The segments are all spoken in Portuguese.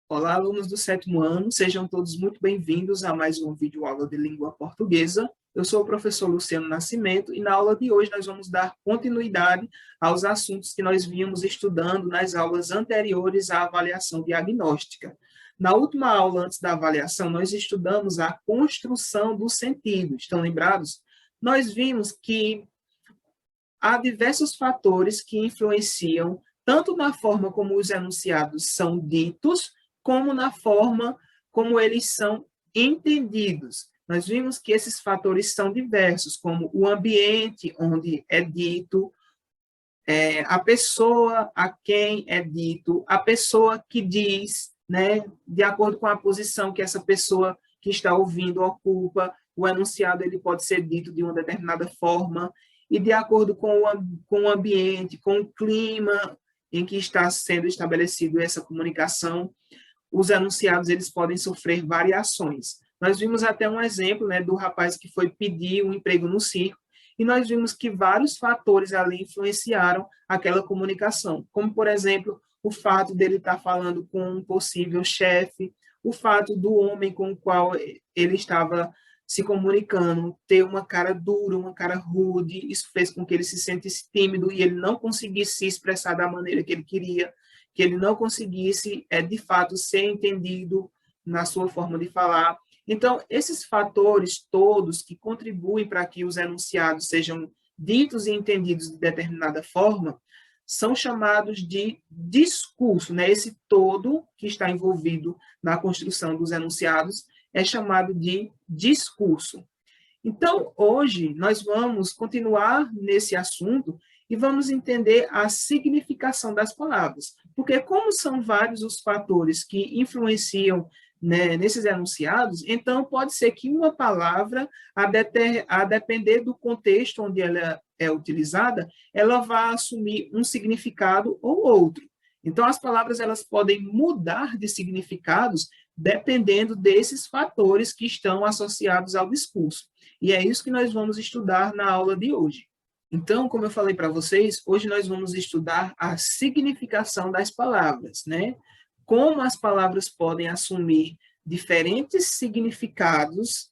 Olá, alunos do sétimo ano, sejam todos muito bem-vindos a mais um vídeo aula de língua portuguesa. Eu sou o professor Luciano Nascimento e na aula de hoje nós vamos dar continuidade aos assuntos que nós vínhamos estudando nas aulas anteriores à avaliação diagnóstica. Na última aula, antes da avaliação, nós estudamos a construção do sentido. Estão lembrados? Nós vimos que há diversos fatores que influenciam tanto na forma como os enunciados são ditos, como na forma como eles são entendidos. Nós vimos que esses fatores são diversos, como o ambiente onde é dito, a pessoa a quem é dito, a pessoa que diz, né, de acordo com a posição que essa pessoa que está ouvindo ocupa, o enunciado ele pode ser dito de uma determinada forma, e de acordo com o ambiente, com o clima em que está sendo estabelecido essa comunicação, os enunciados eles podem sofrer variações. Nós vimos até um exemplo, né, do rapaz que foi pedir um emprego no circo, e nós vimos que vários fatores ali influenciaram aquela comunicação, como, por exemplo, o fato dele estar falando com um possível chefe, o fato do homem com o qual ele estava se comunicando ter uma cara dura, uma cara rude, isso fez com que ele se sentisse tímido e ele não conseguisse se expressar da maneira que ele queria, que ele não conseguisse, de fato, ser entendido na sua forma de falar. Então, esses fatores todos que contribuem para que os enunciados sejam ditos e entendidos de determinada forma, são chamados de discurso, né? Esse todo que está envolvido na construção dos enunciados é chamado de discurso. Então, hoje, nós vamos continuar nesse assunto e vamos entender a significação das palavras. Porque como são vários os fatores que influenciam, né, nesses enunciados, então pode ser que uma palavra, a depender do contexto onde ela é utilizada, ela vá assumir um significado ou outro. Então, as palavras elas podem mudar de significados dependendo desses fatores que estão associados ao discurso. E é isso que nós vamos estudar na aula de hoje. Então, como eu falei para vocês, hoje nós vamos estudar a significação das palavras, né? Como as palavras podem assumir diferentes significados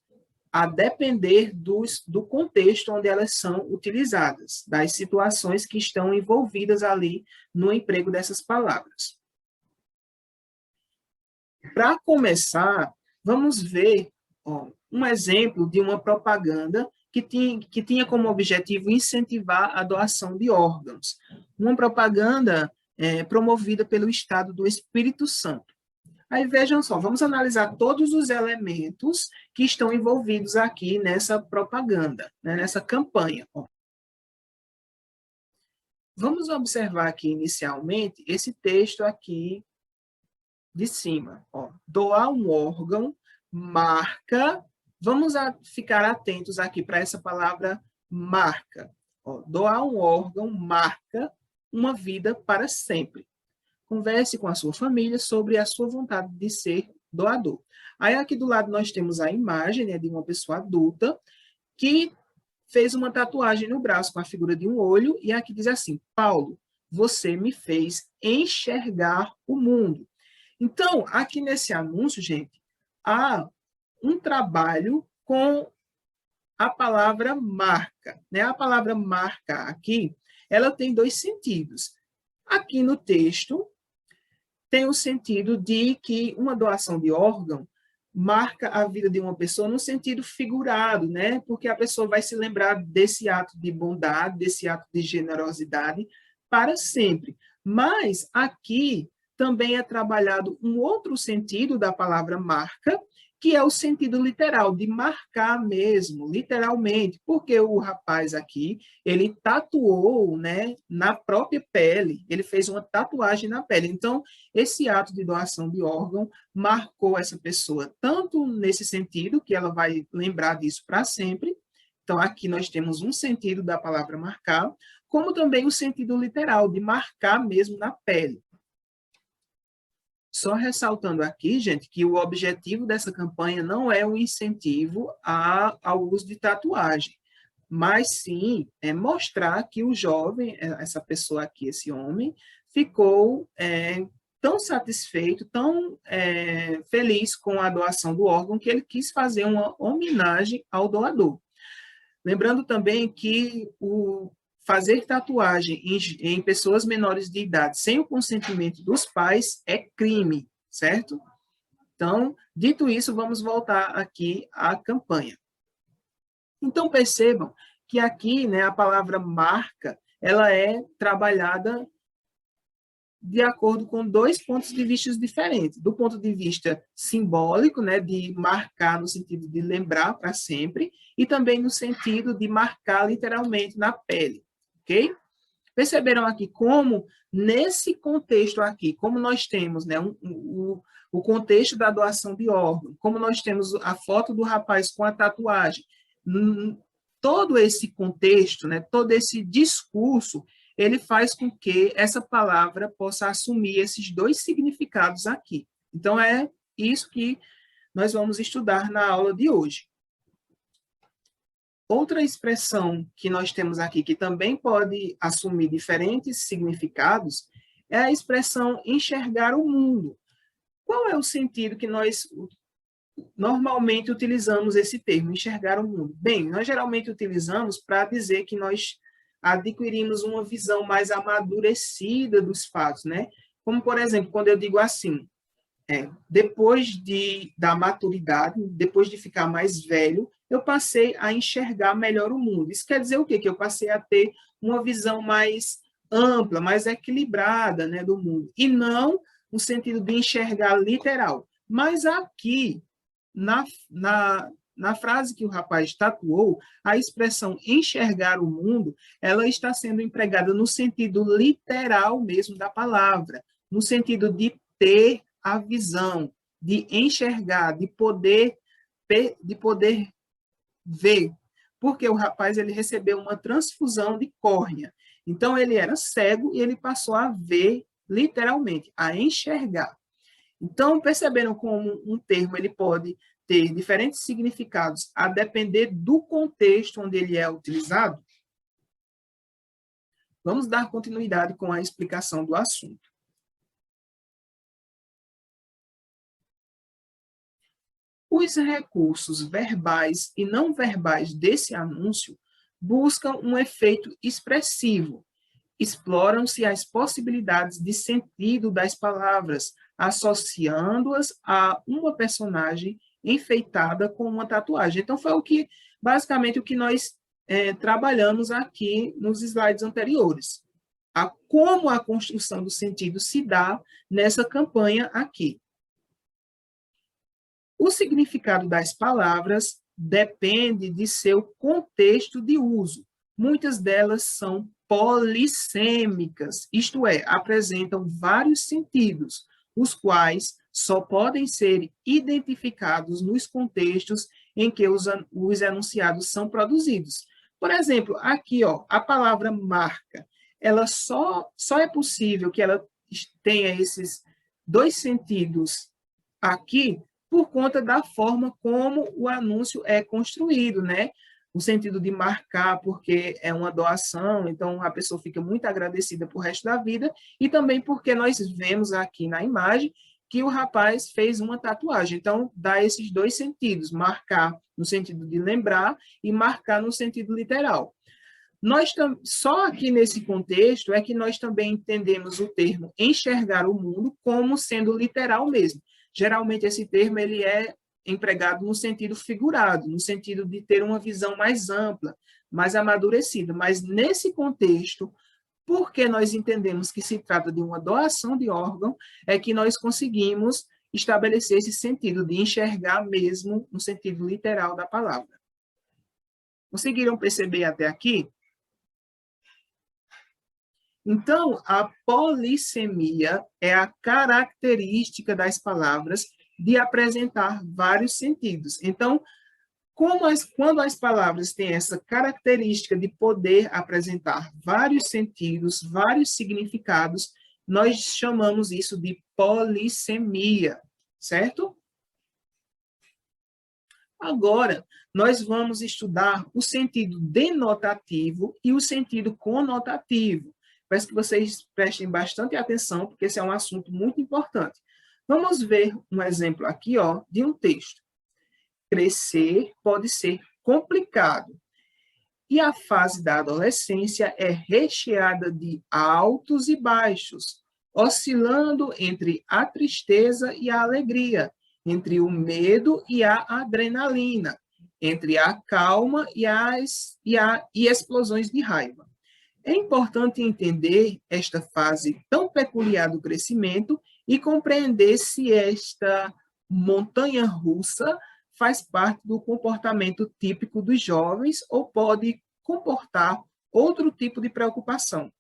a depender do contexto onde elas são utilizadas, das situações que estão envolvidas ali no emprego dessas palavras. Para começar, vamos ver um exemplo de uma propaganda que tinha como objetivo incentivar a doação de órgãos. Uma propaganda promovida pelo Estado do Espírito Santo. Aí vejam só, vamos analisar todos os elementos que estão envolvidos aqui nessa propaganda, né, nessa campanha. Vamos observar aqui inicialmente esse texto aqui de cima. Doar um órgão marca, vamos ficar atentos aqui para essa palavra marca. Doar um órgão marca uma vida para sempre. Converse com a sua família sobre a sua vontade de ser doador. Aí aqui do lado nós temos a imagem, né, de uma pessoa adulta que fez uma tatuagem no braço com a figura de um olho e aqui diz assim: Paulo, você me fez enxergar o mundo. Então, aqui nesse anúncio, gente, há um trabalho com a palavra marca, né? A palavra marca aqui, ela tem dois sentidos. Aqui no texto, tem o sentido de que uma doação de órgão marca a vida de uma pessoa no sentido figurado, né? Porque a pessoa vai se lembrar desse ato de bondade, desse ato de generosidade para sempre. Mas aqui também é trabalhado um outro sentido da palavra marca, que é o sentido literal, de marcar mesmo, literalmente, porque o rapaz aqui, ele tatuou, né, na própria pele, ele fez uma tatuagem na pele. Então, esse ato de doação de órgão marcou essa pessoa, tanto nesse sentido, que ela vai lembrar disso para sempre. Então, aqui nós temos um sentido da palavra marcar, como também o sentido literal, de marcar mesmo na pele. Só ressaltando aqui, gente, que o objetivo dessa campanha não é o incentivo ao uso de tatuagem, mas sim é mostrar que o jovem, essa pessoa aqui, esse homem, ficou tão satisfeito, tão feliz com a doação do órgão, que ele quis fazer uma homenagem ao doador. Lembrando também que o fazer tatuagem em pessoas menores de idade sem o consentimento dos pais é crime, certo? Então, dito isso, vamos voltar aqui à campanha. Então, percebam que aqui, né, a palavra marca, ela é trabalhada de acordo com dois pontos de vista diferentes. Do ponto de vista simbólico, né, de marcar no sentido de lembrar para sempre, e também no sentido de marcar literalmente na pele, ok? Perceberam aqui como, nesse contexto aqui, como nós temos, né, o contexto da doação de órgão, como nós temos a foto do rapaz com a tatuagem, todo esse contexto, né, todo esse discurso, ele faz com que essa palavra possa assumir esses dois significados aqui. Então, é isso que nós vamos estudar na aula de hoje. Outra expressão que nós temos aqui, que também pode assumir diferentes significados, é a expressão enxergar o mundo. Qual é o sentido que nós normalmente utilizamos esse termo, enxergar o mundo? Bem, nós geralmente utilizamos para dizer que nós adquirimos uma visão mais amadurecida dos fatos, né? Como, por exemplo, quando eu digo assim, depois da maturidade, depois de ficar mais velho, eu passei a enxergar melhor o mundo. Isso quer dizer o quê? Que eu passei a ter uma visão mais ampla, mais equilibrada, né, do mundo, e não no sentido de enxergar literal. Mas aqui, na frase que o rapaz tatuou, a expressão enxergar o mundo, ela está sendo empregada no sentido literal mesmo da palavra, no sentido de ter a visão, de enxergar, de poder ver, porque o rapaz ele recebeu uma transfusão de córnea. Então, ele era cego e ele passou a ver literalmente, a enxergar. Então, perceberam como um termo ele pode ter diferentes significados a depender do contexto onde ele é utilizado? Vamos dar continuidade com a explicação do assunto. Os recursos verbais e não verbais desse anúncio buscam um efeito expressivo. Exploram-se as possibilidades de sentido das palavras, associando-as a uma personagem enfeitada com uma tatuagem. Então, foi basicamente o que nós trabalhamos aqui nos slides anteriores. Como a construção do sentido se dá nessa campanha aqui. O significado das palavras depende de seu contexto de uso. Muitas delas são polissêmicas, isto é, apresentam vários sentidos, os quais só podem ser identificados nos contextos em que os enunciados são produzidos. Por exemplo, aqui, ó, a palavra marca, ela só é possível que ela tenha esses dois sentidos aqui por conta da forma como o anúncio é construído, né? O sentido de marcar, porque é uma doação, então a pessoa fica muito agradecida por resto da vida, e também porque nós vemos aqui na imagem que o rapaz fez uma tatuagem. Então, dá esses dois sentidos, marcar no sentido de lembrar e marcar no sentido literal. Só aqui nesse contexto é que nós também entendemos o termo enxergar o mundo como sendo literal mesmo. Geralmente, esse termo ele é empregado no sentido figurado, no sentido de ter uma visão mais ampla, mais amadurecida. Mas, nesse contexto, porque nós entendemos que se trata de uma doação de órgão, é que nós conseguimos estabelecer esse sentido de enxergar mesmo no sentido literal da palavra. Conseguiram perceber até aqui? Então, a polissemia é a característica das palavras de apresentar vários sentidos. Então, quando as palavras têm essa característica de poder apresentar vários sentidos, vários significados, nós chamamos isso de polissemia, certo? Agora, nós vamos estudar o sentido denotativo e o sentido conotativo. peço que vocês prestem bastante atenção, porque esse é um assunto muito importante. Vamos ver um exemplo aqui, ó, de um texto. Crescer pode ser complicado. E a fase da adolescência é recheada de altos e baixos, oscilando entre a tristeza e a alegria, entre o medo e a adrenalina, entre a calma e explosões de raiva. É importante entender esta fase tão peculiar do crescimento e compreender se esta montanha-russa faz parte do comportamento típico dos jovens ou pode comportar outro tipo de preocupação.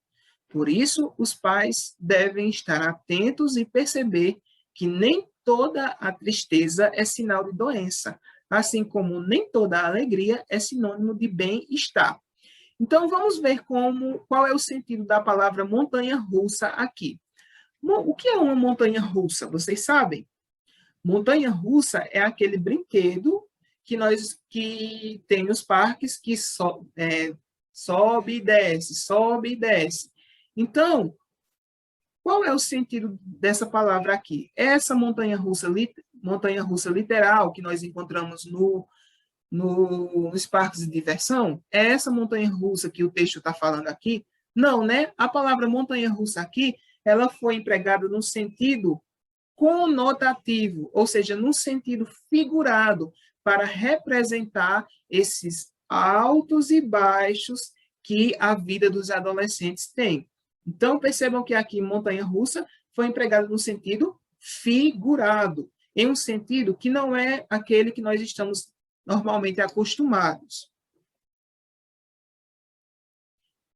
Por isso, os pais devem estar atentos e perceber que nem toda a tristeza é sinal de doença, assim como nem toda a alegria é sinônimo de bem-estar. Então, vamos ver qual é o sentido da palavra montanha-russa aqui. O que é uma montanha-russa? Vocês sabem? Montanha-russa é aquele brinquedo que tem nos parques que sobe e desce, sobe e desce. Então, qual é o sentido dessa palavra aqui? Essa montanha-russa literal que nós encontramos nos parques de diversão? É essa montanha-russa que o texto está falando aqui? Não, né? A palavra montanha-russa aqui, ela foi empregada no sentido conotativo, ou seja, num sentido figurado, para representar esses altos e baixos que a vida dos adolescentes tem. Então, percebam que aqui montanha-russa foi empregado no sentido figurado, em um sentido que não é aquele que nós estamos normalmente acostumados.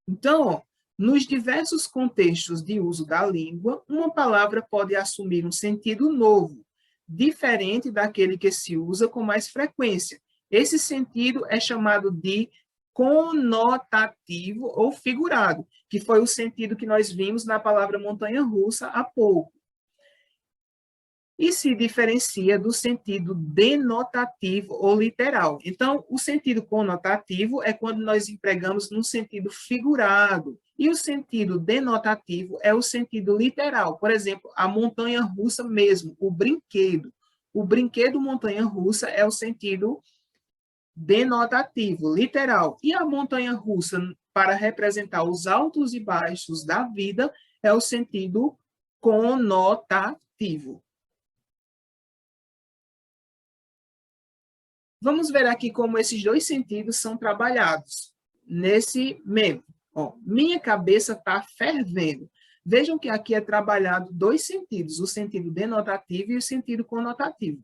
Então, ó, nos diversos contextos de uso da língua, uma palavra pode assumir um sentido novo, diferente daquele que se usa com mais frequência. Esse sentido é chamado de conotativo ou figurado, que foi o sentido que nós vimos na palavra montanha-russa há pouco. E se diferencia do sentido denotativo ou literal. Então, o sentido conotativo é quando nós empregamos no sentido figurado, e o sentido denotativo é o sentido literal. Por exemplo, a montanha-russa mesmo, o brinquedo. O brinquedo montanha-russa é o sentido denotativo, literal. E a montanha-russa, para representar os altos e baixos da vida, é o sentido conotativo. Vamos ver aqui como esses dois sentidos são trabalhados nesse memo. Ó, minha cabeça está fervendo. Vejam que aqui é trabalhado dois sentidos, o sentido denotativo e o sentido conotativo.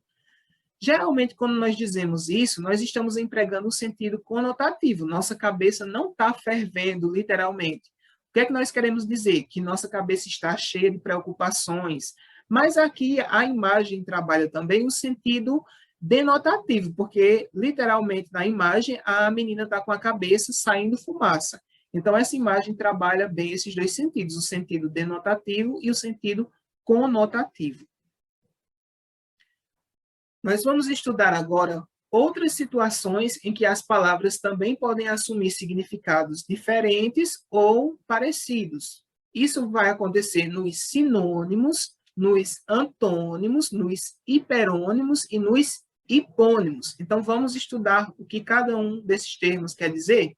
Geralmente, quando nós dizemos isso, nós estamos empregando o sentido conotativo. Nossa cabeça não está fervendo, literalmente. O que é que nós queremos dizer? Que nossa cabeça está cheia de preocupações. Mas aqui a imagem trabalha também o sentido denotativo, porque literalmente na imagem a menina está com a cabeça saindo fumaça. Então essa imagem trabalha bem esses dois sentidos, o sentido denotativo e o sentido conotativo. Nós vamos estudar agora outras situações em que as palavras também podem assumir significados diferentes ou parecidos. Isso vai acontecer nos sinônimos, nos antônimos, nos hiperônimos e nos hipônimos. Então, vamos estudar o que cada um desses termos quer dizer?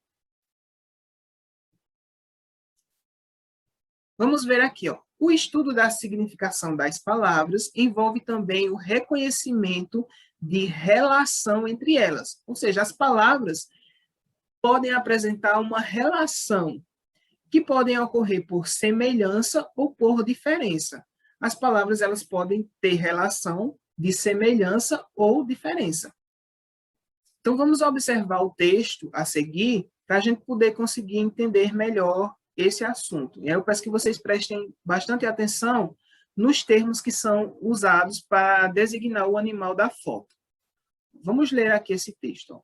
Vamos ver aqui, ó. O estudo da significação das palavras envolve também o reconhecimento de relação entre elas. Ou seja, as palavras podem apresentar uma relação que podem ocorrer por semelhança ou por diferença. As palavras elas podem ter relação de semelhança ou diferença. Então, vamos observar o texto a seguir para a gente poder conseguir entender melhor esse assunto. E aí eu peço que vocês prestem bastante atenção nos termos que são usados para designar o animal da foto. Vamos ler aqui esse texto.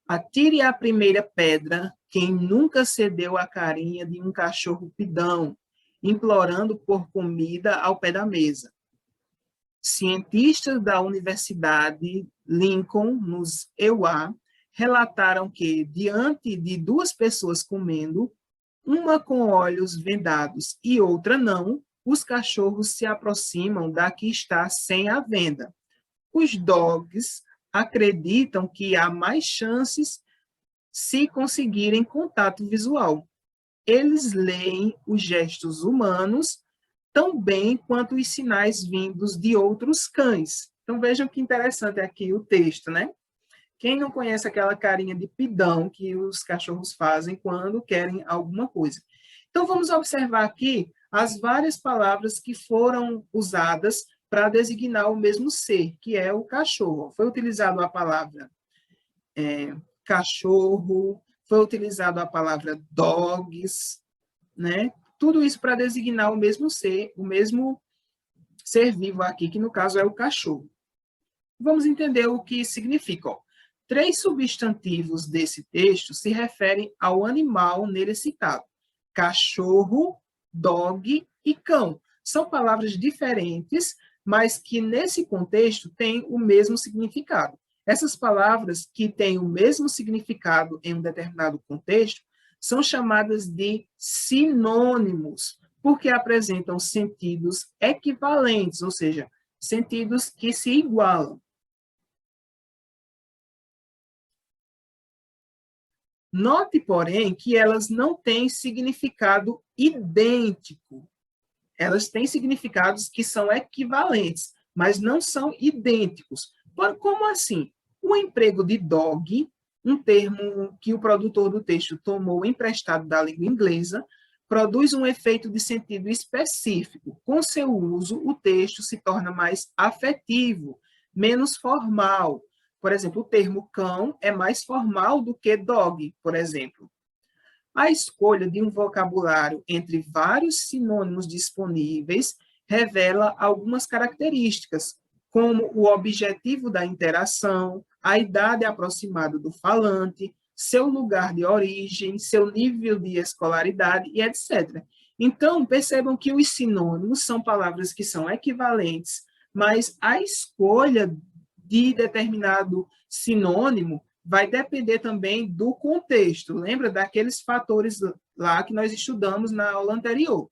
Atire a primeira pedra quem nunca cedeu à carinha de um cachorro pidão, implorando por comida ao pé da mesa. Cientistas da Universidade Lincoln, nos EUA, relataram que, diante de duas pessoas comendo, uma com olhos vendados e outra não, os cachorros se aproximam da que está sem a venda. Os dogs acreditam que há mais chances se conseguirem contato visual. Eles leem os gestos humanos tão bem quanto os sinais vindos de outros cães. Então, vejam que interessante aqui o texto, né? Quem não conhece aquela carinha de pidão que os cachorros fazem quando querem alguma coisa? Então, vamos observar aqui as várias palavras que foram usadas para designar o mesmo ser, que é o cachorro. Foi utilizada a palavra cachorro, foi utilizada a palavra dogs, né? Tudo isso para designar o mesmo ser vivo aqui, que no caso é o cachorro. Vamos entender o que significa. Ó. 3 substantivos desse texto se referem ao animal nele citado. Cachorro, dog e cão. São palavras diferentes, mas que nesse contexto têm o mesmo significado. Essas palavras que têm o mesmo significado em um determinado contexto são chamadas de sinônimos, porque apresentam sentidos equivalentes, ou seja, sentidos que se igualam. Note, porém, que elas não têm significado idêntico. Elas têm significados que são equivalentes, mas não são idênticos. Como assim? O emprego de dog, um termo que o produtor do texto tomou emprestado da língua inglesa, produz um efeito de sentido específico. Com seu uso, o texto se torna mais afetivo, menos formal. Por exemplo, o termo cão é mais formal do que dog, por exemplo. A escolha de um vocabulário entre vários sinônimos disponíveis revela algumas características, como o objetivo da interação, a idade aproximada do falante, seu lugar de origem, seu nível de escolaridade e etc. Então, percebam que os sinônimos são palavras que são equivalentes, mas a escolha de determinado sinônimo vai depender também do contexto. Lembra daqueles fatores lá que nós estudamos na aula anterior.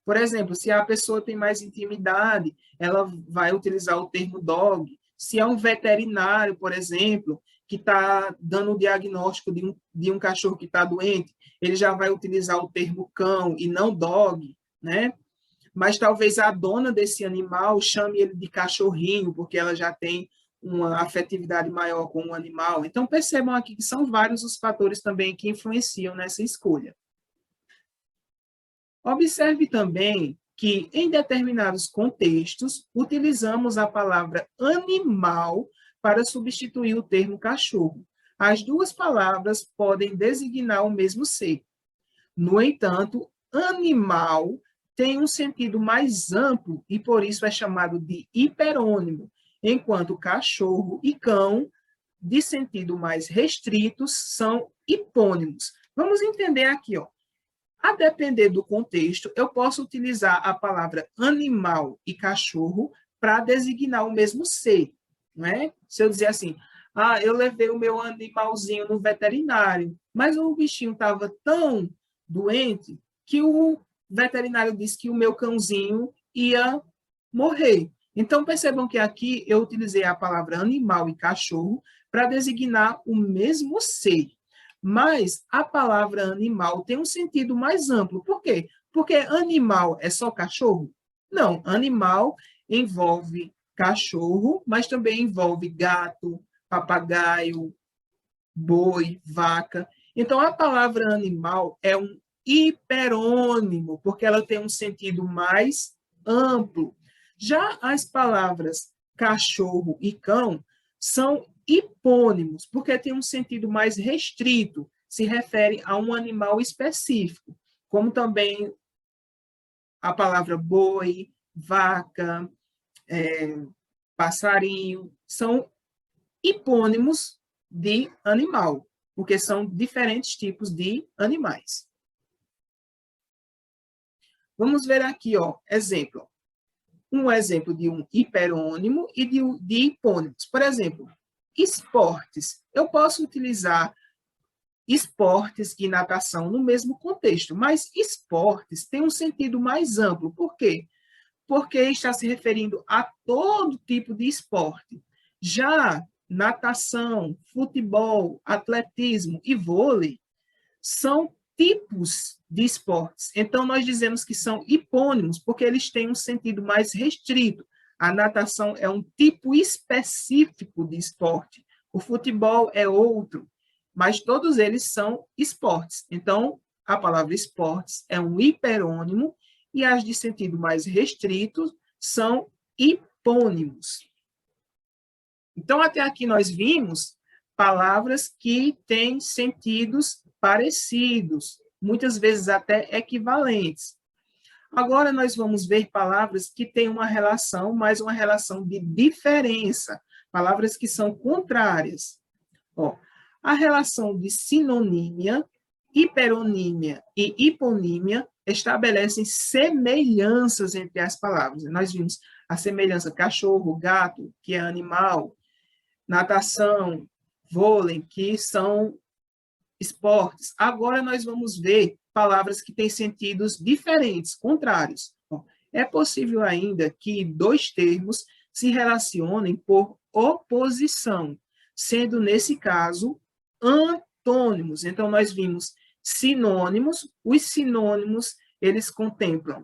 Por exemplo, se a pessoa tem mais intimidade, ela vai utilizar o termo dog. Se é um veterinário, por exemplo, que está dando o diagnóstico de um cachorro que está doente, ele já vai utilizar o termo cão e não dog, né? Mas talvez a dona desse animal chame ele de cachorrinho, porque ela já tem uma afetividade maior com o animal. Então, percebam aqui que são vários os fatores também que influenciam nessa escolha. Observe também que, em determinados contextos, utilizamos a palavra animal para substituir o termo cachorro. As duas palavras podem designar o mesmo ser. No entanto, animal tem um sentido mais amplo e, por isso, é chamado de hiperônimo, enquanto cachorro e cão, de sentido mais restrito, são hipônimos. Vamos entender aqui, ó. A depender do contexto, eu posso utilizar a palavra animal e cachorro para designar o mesmo ser, né? Se eu dizer assim, eu levei o meu animalzinho no veterinário, mas o bichinho estava tão doente que o veterinário disse que o meu cãozinho ia morrer. Então, percebam que aqui eu utilizei a palavra animal e cachorro para designar o mesmo ser. Mas a palavra animal tem um sentido mais amplo. Por quê? Porque animal é só cachorro? Não, animal envolve cachorro, mas também envolve gato, papagaio, boi, vaca. Então, a palavra animal é um hiperônimo, porque ela tem um sentido mais amplo. Já as palavras cachorro e cão são hipônimos, porque tem um sentido mais restrito, se refere a um animal específico, como também a palavra boi, vaca, passarinho, são hipônimos de animal, porque são diferentes tipos de animais. Vamos ver aqui, ó, exemplo. Um exemplo de um hiperônimo e de hipônimos. Por exemplo, esportes. Eu posso utilizar esportes e natação no mesmo contexto, mas esportes tem um sentido mais amplo. Por quê? Porque está se referindo a todo tipo de esporte. Já natação, futebol, atletismo e vôlei são tipos de esportes. Então, nós dizemos que são hipônimos, porque eles têm um sentido mais restrito. A natação é um tipo específico de esporte. O futebol é outro, mas todos eles são esportes. Então, a palavra esportes é um hiperônimo e as de sentido mais restrito são hipônimos. Então, até aqui nós vimos palavras que têm sentidos parecidos, muitas vezes até equivalentes. Agora nós vamos ver palavras que têm uma relação, mas uma relação de diferença, palavras que são contrárias. Ó, a relação de sinonímia, hiperonímia e hiponímia estabelecem semelhanças entre as palavras. Nós vimos a semelhança cachorro, gato, que é animal, natação, vôlei, que são esportes. Agora nós vamos ver palavras que têm sentidos diferentes, contrários. É possível ainda que dois termos se relacionem por oposição, sendo, nesse caso, antônimos. Então, nós vimos sinônimos. Os sinônimos, eles contemplam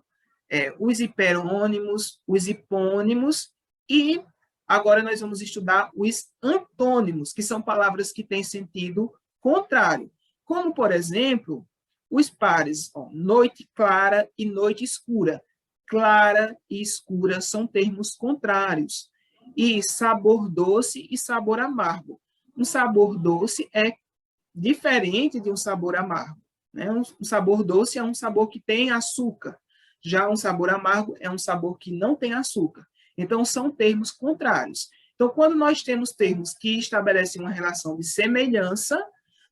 os hiperônimos, os hipônimos, e agora nós vamos estudar os antônimos, que são palavras que têm sentido contrário, como, por exemplo, os pares, noite clara e noite escura. Clara e escura são termos contrários. E sabor doce e sabor amargo. Um sabor doce é diferente de um sabor amargo. Né? Um sabor doce é um sabor que tem açúcar. Já um sabor amargo é um sabor que não tem açúcar. Então, são termos contrários. Então, quando nós temos termos que estabelecem uma relação de semelhança,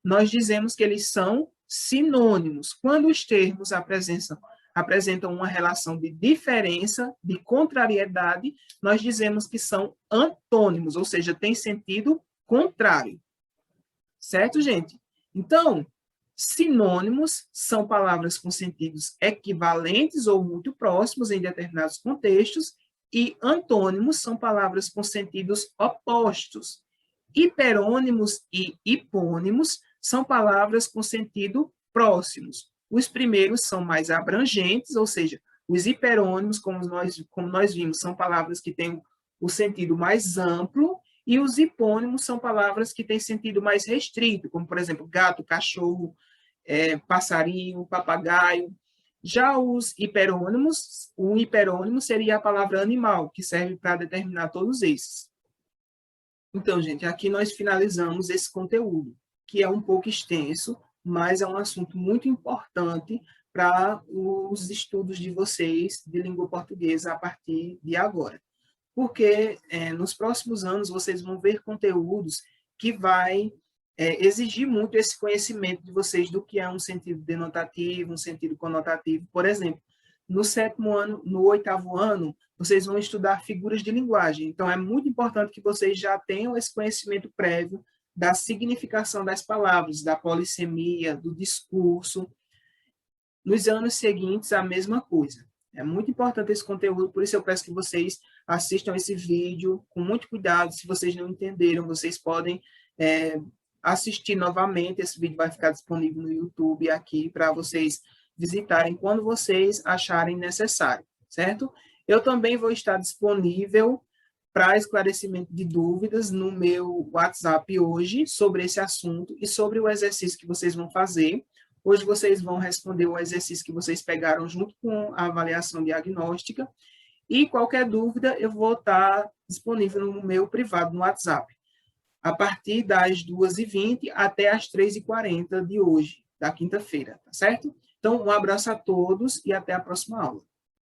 nós dizemos que eles são sinônimos. Quando os termos apresentam uma relação de diferença, de contrariedade, nós dizemos que são antônimos, ou seja, tem sentido contrário. Certo, gente? Então, sinônimos são palavras com sentidos equivalentes ou muito próximos em determinados contextos, e antônimos são palavras com sentidos opostos. Hiperônimos e hipônimos são palavras com sentido próximos. Os primeiros são mais abrangentes, ou seja, os hiperônimos, como nós vimos, são palavras que têm o sentido mais amplo, e os hipônimos são palavras que têm sentido mais restrito, como, por exemplo, gato, cachorro, passarinho, papagaio. Já os hiperônimos, um hiperônimo seria a palavra animal, que serve para determinar todos esses. Então, gente, aqui nós finalizamos esse conteúdo, que é um pouco extenso, mas é um assunto muito importante para os estudos de vocês de língua portuguesa a partir de agora. Porque nos próximos anos vocês vão ver conteúdos que vai exigir muito esse conhecimento de vocês do que é um sentido denotativo, um sentido conotativo. Por exemplo, no 7º ano, no 8º ano, vocês vão estudar figuras de linguagem. Então, é muito importante que vocês já tenham esse conhecimento prévio da significação das palavras, da polissemia, do discurso. Nos anos seguintes, a mesma coisa. É muito importante esse conteúdo, por isso eu peço que vocês assistam esse vídeo com muito cuidado. Se vocês não entenderam, vocês podem assistir novamente. Esse vídeo vai ficar disponível no YouTube aqui para vocês visitarem quando vocês acharem necessário, certo? Eu também vou estar disponível para esclarecimento de dúvidas no meu WhatsApp hoje sobre esse assunto e sobre o exercício que vocês vão fazer. Hoje vocês vão responder o exercício que vocês pegaram junto com a avaliação diagnóstica, e qualquer dúvida eu vou estar disponível no meu privado no WhatsApp, a partir das 2h20 até as 3h40 de hoje, da quinta-feira, tá certo? Então, um abraço a todos e até a próxima aula.